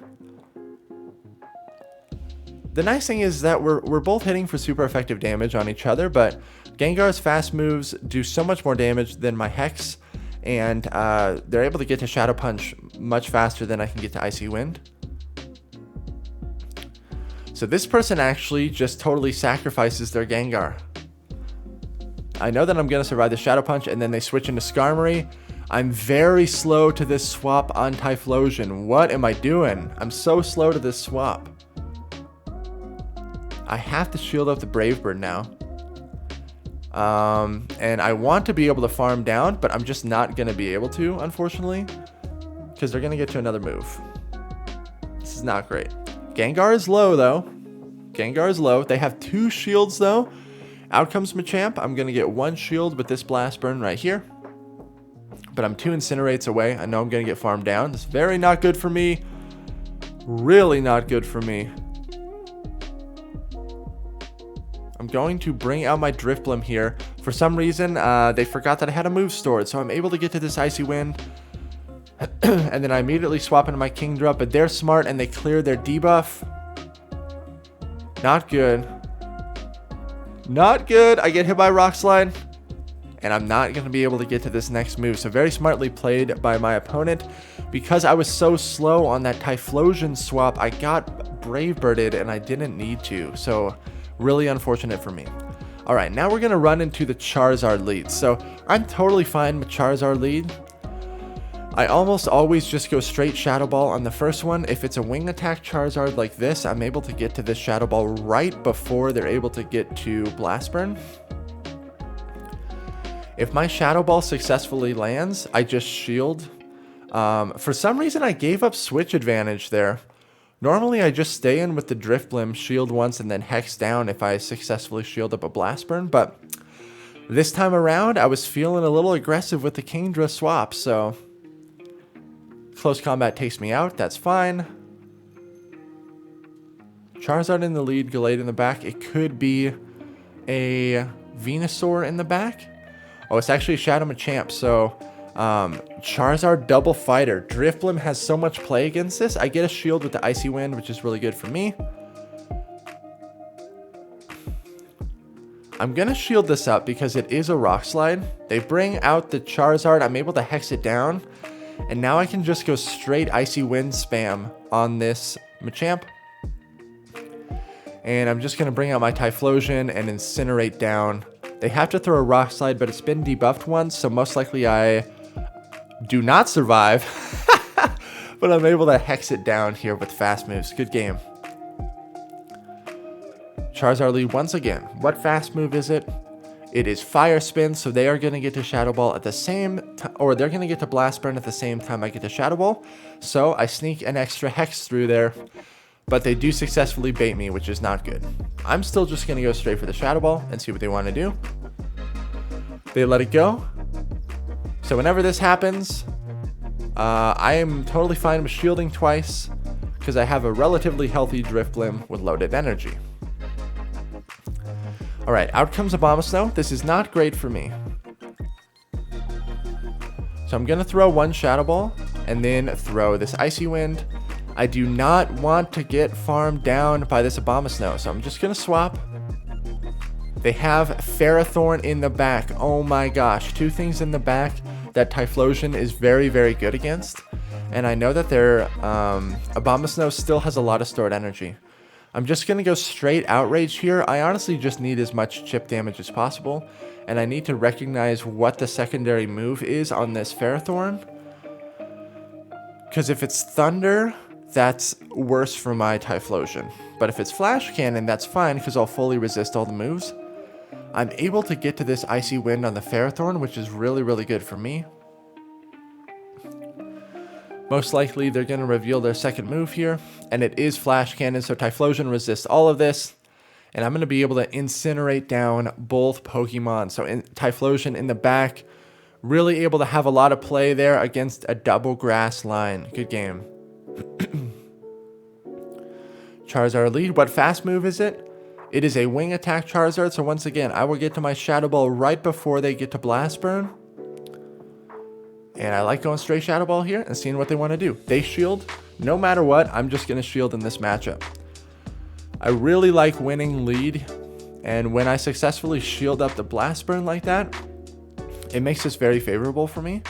The nice thing is that we're both hitting for super effective damage on each other. But Gengar's fast moves do so much more damage than my Hex. And they're able to get to Shadow Punch much faster than I can get to Icy Wind. So this person actually just totally sacrifices their Gengar. I know that I'm going to survive the Shadow Punch, and then they switch into Skarmory. I'm very slow to this swap on Typhlosion. What am I doing? I'm so slow to this swap. I have to shield up the Brave Bird now. And I want to be able to farm down, but I'm just not going to be able to, unfortunately, because they're going to get to another move. This is not great. Gengar is low, though. Gengar is low. They have 2 shields, though. Out comes Machamp. I'm going to get 1 shield with this Blast Burn right here. But I'm 2 Incinerates away. I know I'm going to get farmed down. This is very not good for me. Really not good for me. I'm going to bring out my Drifblim here. For some reason, they forgot that I had a move stored, so I'm able to get to this Icy Wind. And then I immediately swap into my Kingdra, but they're smart and they clear their debuff. Not good. Not good. I get hit by Rock Slide, and I'm not going to be able to get to this next move. So very smartly played by my opponent. Because I was so slow on that Typhlosion swap, I got Brave Birded and I didn't need to. So really unfortunate for me. Alright, now we're going to run into the Charizard lead. So I'm totally fine with Charizard lead. I almost always just go straight Shadow Ball on the first one. If it's a wing attack Charizard like this, I'm able to get to this Shadow Ball right before they're able to get to Blast Burn. If my Shadow Ball successfully lands, I just shield. For some reason, I gave up switch advantage there. Normally, I just stay in with the Drifblim, shield once, and then Hex down if I successfully shield up a Blast Burn. But this time around, I was feeling a little aggressive with the Kingdra swap, so close combat takes me out. That's fine. Charizard in the lead, Gallade in the back. It could be a Venusaur in the back. Oh, it's actually Shadow Machamp, so Charizard double fighter. Drifblim has so much play against this. I get a shield with the Icy Wind, which is really good for me. I'm going to shield this up because it is a Rock Slide. They bring out the Charizard. I'm able to Hex it down. And now I can just go straight Icy Wind spam on this Machamp. And I'm just going to bring out my Typhlosion and Incinerate down. They have to throw a Rock Slide, but it's been debuffed once, so most likely I do not survive. But I'm able to Hex it down here with fast moves. Good game. Charizard lead once again. What fast move is it? It is Fire Spin, so they are going to get to Shadow Ball at the same time, or they're going to get to Blast Burn at the same time I get to Shadow Ball. So I sneak an extra Hex through there, but they do successfully bait me, which is not good. I'm still just going to go straight for the Shadow Ball and see what they want to do. They let it go. So whenever this happens, I am totally fine with shielding twice because I have a relatively healthy Drifblim with loaded energy. Alright, out comes Abomasnow. This is not great for me. So I'm going to throw one Shadow Ball and then throw this Icy Wind. I do not want to get farmed down by this Abomasnow, so I'm just going to swap. They have Ferrothorn in the back. Oh my gosh, 2 things in the back that Typhlosion is very, very good against. And I know that their Abomasnow still has a lot of stored energy. I'm just going to go straight Outrage here. I honestly just need as much chip damage as possible. And I need to recognize what the secondary move is on this Ferrothorn. Because if it's Thunder, that's worse for my Typhlosion. But if it's Flash Cannon, that's fine because I'll fully resist all the moves. I'm able to get to this Icy Wind on the Ferrothorn, which is really, really good for me. Most likely, they're going to reveal their second move here. And it is Flash Cannon, so Typhlosion resists all of this. And I'm going to be able to incinerate down both Pokemon. So Typhlosion in the back, really able to have a lot of play there against a double grass line. Good game. Charizard lead. What fast move is it? It is a wing attack Charizard. So once again, I will get to my Shadow Ball right before they get to Blast Burn. And I like going straight Shadow Ball here and seeing what they want to do. They shield. No matter what, I'm just going to shield in this matchup. I really like winning lead. And when I successfully shield up the Blast Burn like that, it makes this very favorable for me.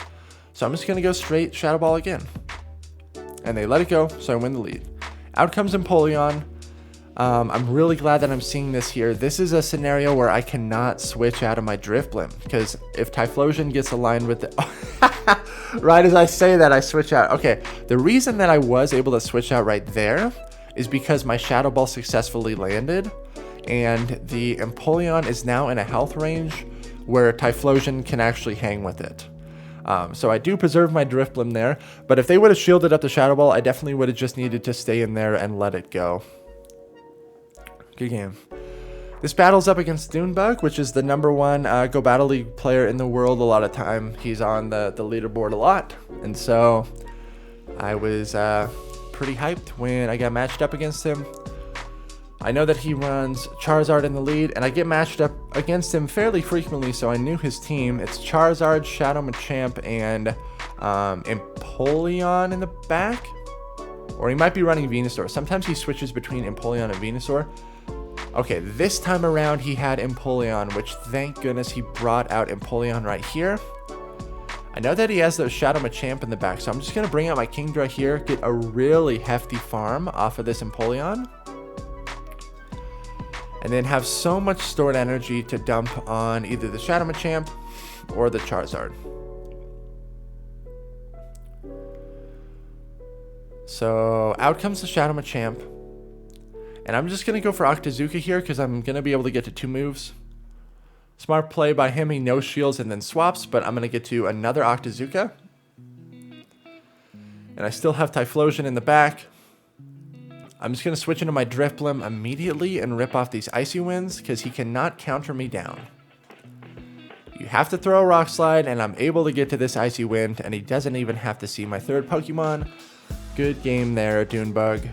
So I'm just going to go straight Shadow Ball again. And they let it go, so I win the lead. Out comes Empoleon. I'm really glad that I'm seeing this here. This is a scenario where I cannot switch out of my Drifblim. Because if Typhlosion gets aligned with the... right as I say that, I switch out. Okay, the reason that I was able to switch out right there is because my Shadow Ball successfully landed. And the Empoleon is now in a health range where Typhlosion can actually hang with it. So I do preserve my Drifblim there, but if they would have shielded up the Shadow Ball, I definitely would have just needed to stay in there and let it go. Good game. This battle's up against Dunebug, which is the #1 Go Battle League player in the world a lot of time. He's on the leaderboard a lot, and so I was pretty hyped when I got matched up against him. I know that he runs Charizard in the lead, and I get matched up against him fairly frequently, so I knew his team. It's Charizard, Shadow Machamp, and Empoleon in the back. Or he might be running Venusaur. Sometimes he switches between Empoleon and Venusaur. Okay, this time around he had Empoleon, which thank goodness he brought out Empoleon right here. I know that he has the Shadow Machamp in the back, so I'm just going to bring out my Kingdra here, get a really hefty farm off of this Empoleon. And then have so much stored energy to dump on either the Shadow Machamp or the Charizard. So out comes the Shadow Machamp. And I'm just going to go for Octazooka here because I'm going to be able to get to 2 moves. Smart play by him. He no shields and then swaps, but I'm going to get to another Octazooka. And I still have Typhlosion in the back. I'm just going to switch into my Drifblim immediately and rip off these Icy Winds because he cannot counter me down. You have to throw a Rock Slide, and I'm able to get to this Icy Wind, and he doesn't even have to see my third Pokemon. Good game there, Dunebug.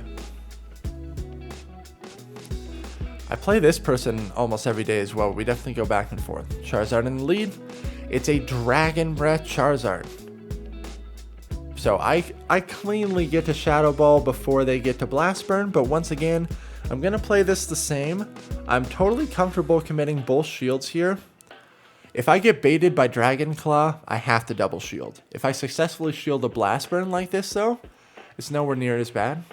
I play this person almost every day as well. We definitely go back and forth. Charizard in the lead. It's a Dragon Breath Charizard. So I cleanly get to Shadow Ball before they get to Blast Burn, but once again, I'm going to play this the same. I'm totally comfortable committing both shields here. If I get baited by Dragon Claw, I have to double shield. If I successfully shield a Blast Burn like this though, it's nowhere near as bad.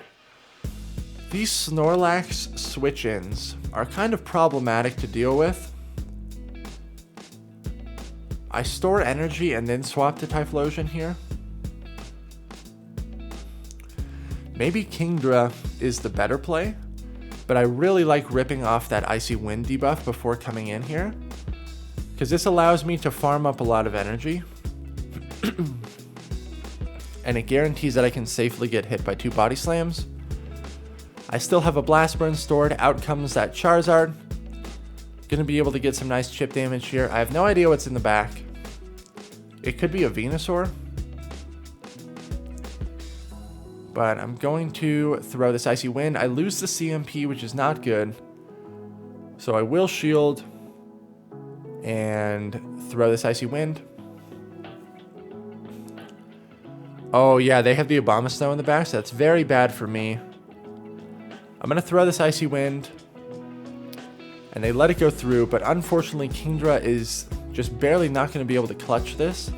These Snorlax switch-ins are kind of problematic to deal with. I store energy and then swap to Typhlosion here. Maybe Kingdra is the better play, but I really like ripping off that Icy Wind debuff before coming in here, because this allows me to farm up a lot of energy, and it guarantees that I can safely get hit by 2 Body Slams. I still have a Blast Burn stored. Out comes that Charizard. Gonna be able to get some nice chip damage here. I have no idea what's in the back. It could be a Venusaur. But I'm going to throw this Icy Wind. I lose the CMP, which is not good. So I will shield and throw this Icy Wind. Oh yeah, they have the Abomasnow in the back, so that's very bad for me. I'm going to throw this Icy Wind. And they let it go through, but unfortunately Kingdra is just barely not going to be able to clutch this.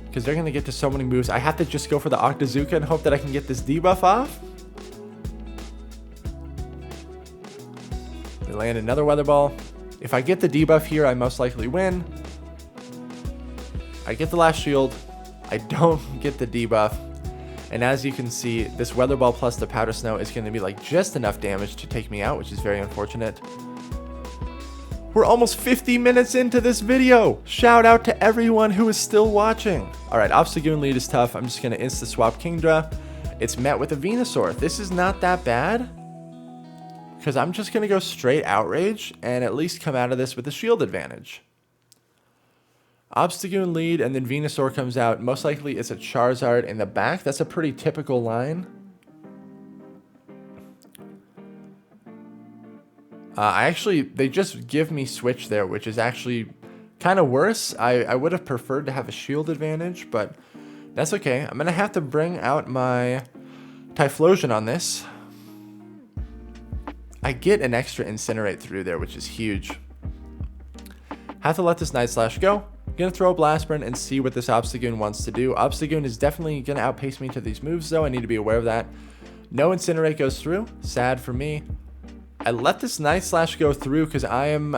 Because they're going to get to so many moves. I have to just go for the Octazooka and hope that I can get this debuff off. They land another Weather Ball. If I get the debuff here, I most likely win. I get the last shield. I don't get the debuff. And as you can see, this Weather Ball plus the Powder Snow is going to be like just enough damage to take me out, which is very unfortunate. We're almost 50 minutes into this video. Shout out to everyone who is still watching. All right, Obstagoon lead is tough. I'm just going to insta-swap Kingdra. It's met with a Venusaur. This is not that bad, because I'm just going to go straight Outrage and at least come out of this with a shield advantage. Obstagoon lead, and then Venusaur comes out. Most likely it's a Charizard in the back. That's a pretty typical line. They just give me Switch there, which is actually kind of worse. I would have preferred to have a shield advantage, but that's okay. I'm going to have to bring out my Typhlosion on this. I get an extra Incinerate through there, which is huge. Have to let this Night Slash go. I'm going to throw a Blast Burn and see what this Obstagoon wants to do. Obstagoon is definitely going to outpace me to these moves, though. I need to be aware of that. No Incinerate goes through. Sad for me. I let this Night Slash go through because I am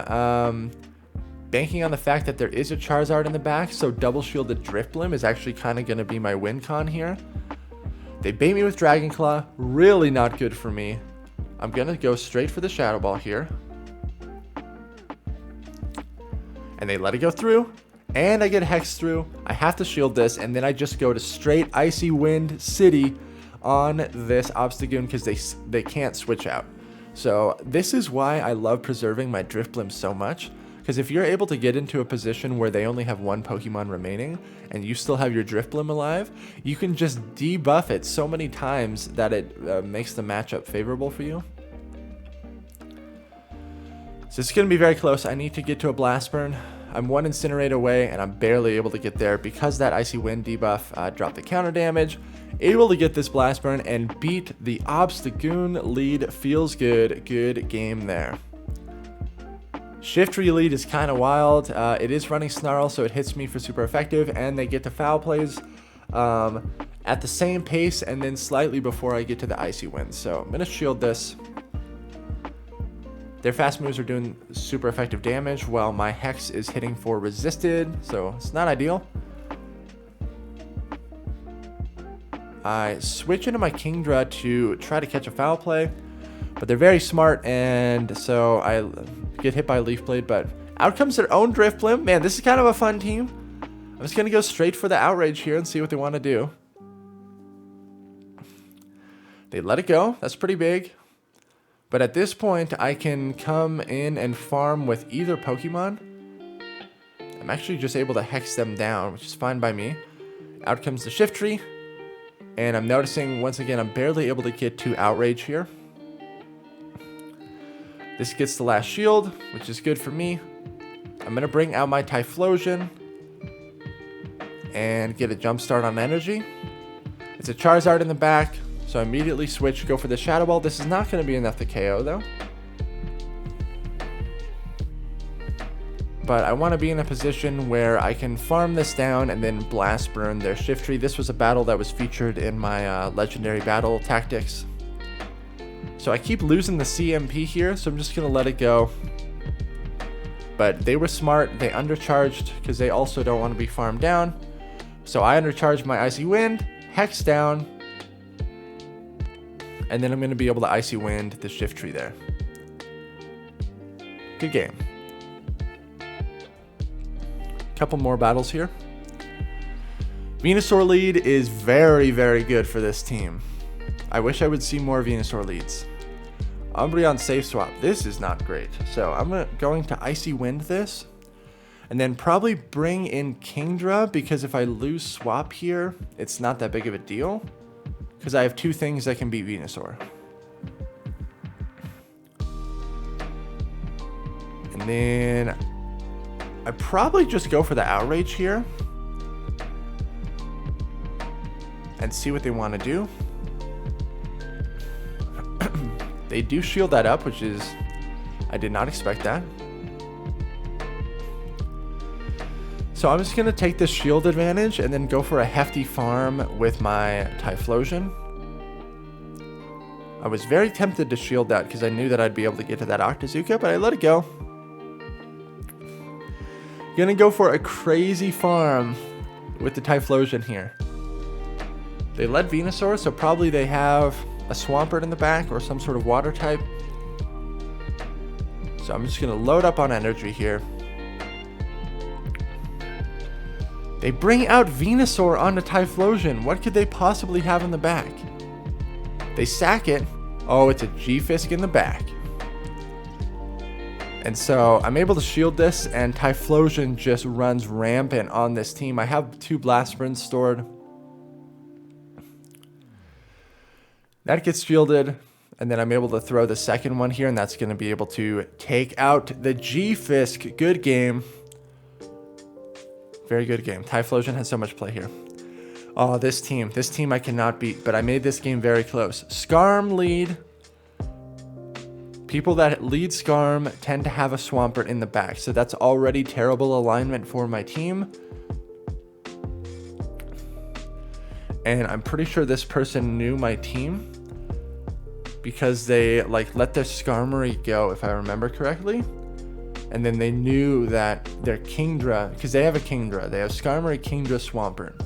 banking on the fact that there is a Charizard in the back, so double shielded Drifblim is actually kind of going to be my win con here. They bait me with Dragon Claw. Really not good for me. I'm going to go straight for the Shadow Ball here. And they let it go through. And I get Hex through. I have to shield this, and then I just go to straight Icy Wind City on this Obstagoon because they can't switch out. So this is why I love preserving my Drifblim so much, because if you're able to get into a position where they only have one Pokemon remaining and you still have your Drifblim alive, you can just debuff it so many times that it makes the matchup favorable for you. So it's going to be very close. I need to get to a Blast Burn. I'm one Incinerate away, and I'm barely able to get there because that Icy Wind debuff dropped the counter damage. Able to get this Blast Burn and beat the Obstagoon lead. Feels good. Good game there. Shiftry lead is kind of wild. It is running Snarl, so it hits me for super effective, and they get to Foul Plays at the same pace and then slightly before I get to the Icy Wind. So I'm going to shield this. Their fast moves are doing super effective damage while my Hex is hitting for resisted, so it's not ideal. I switch into my Kingdra to try to catch a Foul Play, but they're very smart, and so I get hit by Leaf Blade, but out comes their own Drifblim. Man, this is kind of a fun team. I'm just going to go straight for the Outrage here and see what they want to do. They let it go. That's pretty big. But at this point, I can come in and farm with either Pokemon. I'm actually just able to Hex them down, which is fine by me. Out comes the Shiftry. And I'm noticing, once again, I'm barely able to get to Outrage here. This gets the last shield, which is good for me. I'm going to bring out my Typhlosion and get a jump start on energy. It's a Charizard in the back. So I immediately switch, go for the Shadow Ball. This is not going to be enough to KO, though. But I want to be in a position where I can farm this down and then Blast Burn their Shiftry. This was a battle that was featured in my Legendary Battle Tactics. So I keep losing the CMP here, so I'm just going to let it go. But they were smart. They undercharged because they also don't want to be farmed down. So I undercharged my Icy Wind, Hex down. And then I'm going to be able to Icy Wind the Shiftry there. Good game. Couple more battles here. Venusaur lead is very, very good for this team. I wish I would see more Venusaur leads. Umbreon safe swap. This is not great. So I'm going to Icy Wind this. And then probably bring in Kingdra, because if I lose swap here, it's not that big of a deal. Because I have two things that can beat Venusaur. And then I probably just go for the Outrage here. and see what they want to do. They do shield that up, which is, I did not expect that. So I'm just going to take this shield advantage and then go for a hefty farm with my Typhlosion. I was very tempted to shield that because I knew that I'd be able to get to that Octazooka, but I let it go. Gonna go for a crazy farm with the Typhlosion here. They led Venusaur, so probably they have a Swampert in the back or some sort of water type. So I'm just gonna load up on energy here. They bring out Venusaur on the Typhlosion. What could they possibly have in the back? They sack it. Oh, it's a G-Fisk in the back. And so I'm able to shield this, and Typhlosion just runs rampant on this team. I have 2 Blast Sprints stored. That gets shielded, and then I'm able to throw the second one here, and that's going to be able to take out the G-Fisk. Good game. Very good game. Typhlosion has so much play here. Oh, this team I cannot beat, but I made this game very close. Skarm lead. People that lead Skarm tend to have a Swampert in the back, so that's already terrible alignment for my team. And I'm pretty sure this person knew my team because they like let their Skarmory go, if I remember correctly. And then they knew that their Kingdra, because they have a Kingdra, they have Skarmory, Kingdra, Swampert.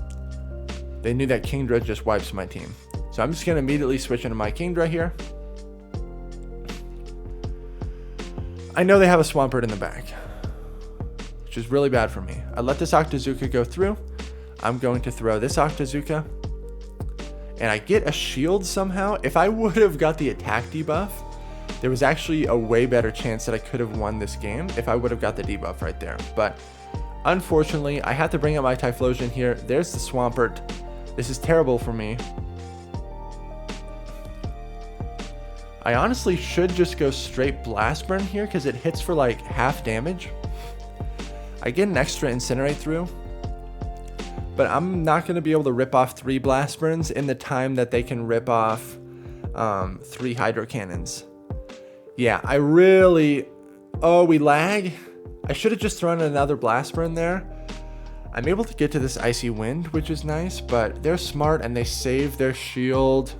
They knew that Kingdra just wipes my team. So I'm just going to immediately switch into my Kingdra here. I know they have a Swampert in the back, which is really bad for me. I let this Octazooka go through. I'm going to throw this Octazooka. And I get a shield somehow. If I would have got the attack debuff, there was actually a way better chance that I could have won this game if I would have got the debuff right there. But unfortunately, I had to bring up my Typhlosion here. There's the Swampert. This is terrible for me. I honestly should just go straight Blast Burn here because it hits for like half damage. I get an extra Incinerate through, but I'm not going to be able to rip off 3 Blast Burns in the time that they can rip off 3 Hydro Cannons. Yeah, I really... Oh, we lag? I should have just thrown another Blast Burn there. I'm able to get to this Icy Wind, which is nice, but they're smart and they save their shield.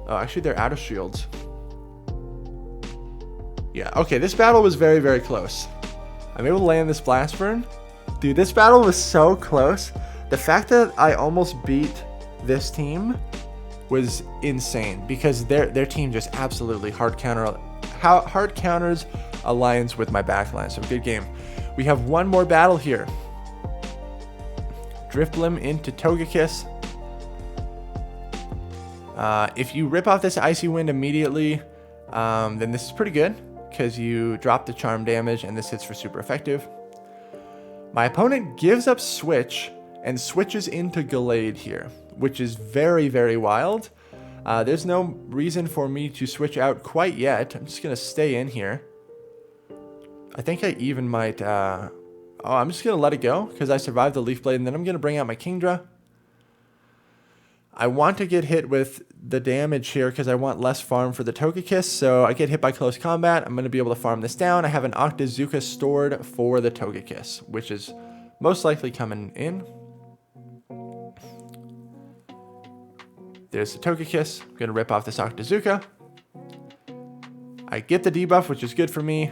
Oh, actually, they're out of shields. Yeah, okay, this battle was very, very close. I'm able to land this Blast Burn. Dude, this battle was so close. The fact that I almost beat this team was insane because their team just absolutely hard counters alliance with my backline. So good game. We have one more battle here. Drifblim into Togekiss. If you rip off this Icy Wind immediately, then this is pretty good because you drop the charm damage and this hits for super effective. My opponent gives up Switch and switches into Gallade here, which is very, very wild. There's no reason for me to switch out quite yet. I'm just going to stay in here. I think I even might... I'm just going to let it go because I survived the Leaf Blade, and then I'm going to bring out my Kingdra. I want to get hit with the damage here because I want less farm for the Togekiss, so I get hit by close combat. I'm going to be able to farm this down. I have an Octazooka stored for the Togekiss, which is most likely coming in. There's the Togekiss. I'm going to rip off this Octazooka. I get the debuff, which is good for me.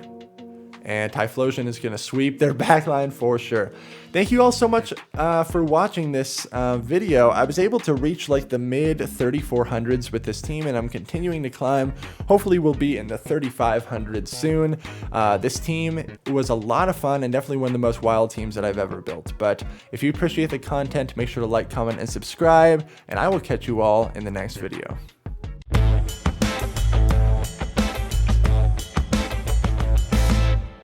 And Typhlosion is going to sweep their backline for sure. Thank you all so much for watching this video. I was able to reach like the mid 3400s with this team, and I'm continuing to climb. Hopefully we'll be in the 3500s soon. This team was a lot of fun and definitely one of the most wild teams that I've ever built. But if you appreciate the content, make sure to like, comment, and subscribe, and I will catch you all in the next video.